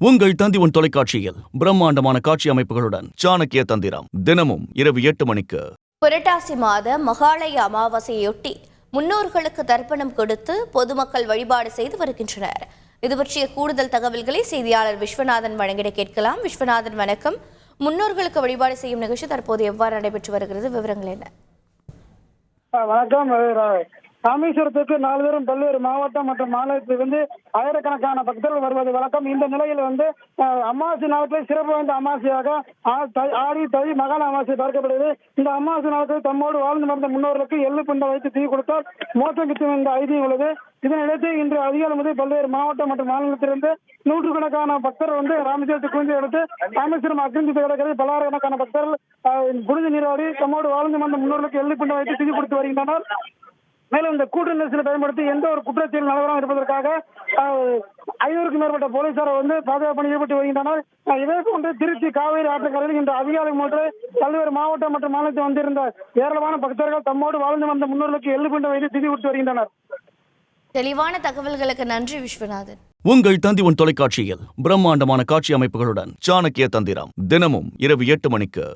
உங்கள் தந்தி தொலைக்காட்சியில் பிரம்மாண்டமான காட்சி அமைப்புகளுடன் சாணக்கிய தந்திரம் தினமும் இரவு 8 மணிக்கு. புரட்டாசி மாத மகாலய அமாவாசையொட்டி முன்னோர்களுக்கு தர்ப்பணம் கொடுத்து பொதுமக்கள் வழிபாடு செய்து வருகின்றனர். இது பற்றிய கூடுதல் தகவல்களை செய்தியாளர் விஸ்வநாதன் வழங்கிட கேட்கலாம். விஸ்வநாதன், வணக்கம். முன்னோர்களுக்கு வழிபாடு செய்யும் நிகழ்ச்சி தற்போது எவ்வாறு நடைபெற்று வருகிறது? விவரங்கள் என்ன? வணக்கம். ராமேஸ்வரத்துக்கு நாள்தோறும் பல்வேறு மாவட்டம் மற்றும் மாநிலத்திலிருந்து ஆயிரக்கணக்கான பக்தர்கள் வருவது வழக்கம். இந்த நிலையில் அமாவாசை நாட்களில் சிறப்பு வாய்ந்த அமாவாசையாக ஆடி தை மகால அமாவாசை பார்க்கப்படுகிறது. இந்த அமாவாசை நாட்களில் தம்மோடு வாழ்ந்து வந்த முன்னோர்களுக்கு எள்ளு பிண்டை வைத்து தீ கொடுத்தால் மோசம் கிட்டும் என்ற ஐதீகம் உள்ளது. இதனையடுத்து இன்று அதிகாலை முதல் பல்வேறு மாவட்டம் மற்றும் மாநிலத்திலிருந்து நூற்றுக்கணக்கான பக்தர்கள் ராமேஸ்வரத்தை குவிந்து எடுத்து ராமேஸ்வரம் அக்னி கிடக்கிறது. பல்லாயிரக்கணக்கான பக்தர்கள் புனித நீராடி தம்மோடு வாழ்ந்து வந்த முன்னோர்களுக்கு எள்ளு பிண்டை வைத்து தீ கொடுத்து வருகின்றனர். மேலும் இந்த கூட்டு நெரிசலை பயன்படுத்தி எந்த ஒரு குற்றச்செயல் நடைபெறாமல் இருப்பதற்காக 500க்கும் மேற்பட்ட போலீசார் பாதுகாப்பு பணி ஈடுபட்டு வருகின்றனர். இதே போன்று திருச்சி காவேரி ஆற்றங்கரையில் இன்று அதிகாலை மூன்று பல்வேறு மாவட்டம் மற்றும் மாநிலத்தில் வந்திருந்த ஏராளமான பக்தர்கள் தம்மோடு வாழ்ந்து வந்த முன்னோர்களுக்கு எள்ளு பிண்டை வைத்து திதி கொடுத்து வருகின்றனர். தெளிவான தகவல்களுக்கு நன்றி விஸ்வநாதன். உங்கள் தந்தி தொலைக்காட்சியில் பிரம்மாண்டமான காட்சி அமைப்புகளுடன் சாணக்கிய தந்திரம் தினமும் இரவு 8 மணிக்கு.